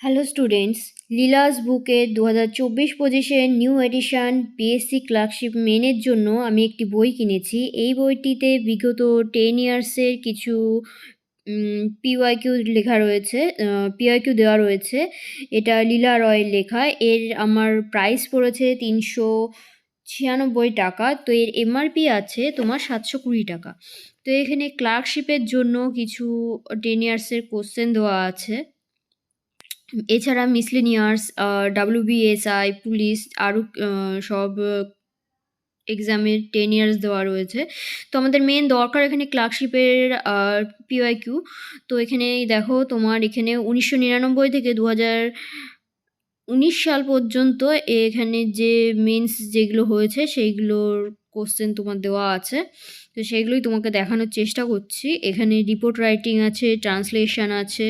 Hello students, Leela's বুকে 2024-25 new addition PSC clerkship মেনের জন্য আমি একটি বই কিনেছি। এই বইটিতে বিগত 10 ইয়ার্সের কিছু পিওয়াইকিউ লেখা রয়েছে, পিওয়াইকিউ দেওয়া রয়েছে। এটা লীলা রয়ের লেখা। এর আমার প্রাইস পড়েছে 396 টাকা। তো এর এমআরপি আছে তোমার 720 টাকা। তো এখানে ক্লার্কশিপের জন্য কিছু 10 ইয়ার্সের কোশ্চেন দেওয়া আছে। এছাড়া মিসলেনিয়াস, ডাব্লিউবিএসআই, পুলিশ আরও সব এক্সামের 10 ইয়ার্স দেওয়া রয়েছে। তো আমাদের মেন দরকার এখানে ক্লার্কশিপের পিওয়াইকিউ। তো এখানে দেখো তোমার এখানে 1999 থেকে 2019 সাল পর্যন্ত এখানে যে মেন্স যেগুলো হয়েছে সেইগুলোর কোশ্চেন তোমার দেওয়া আছে। তো সেইগুলোই তোমাকে দেখানোর চেষ্টা করছি। এখানে রিপোর্ট রাইটিং আছে, ট্রান্সলেশন আছে,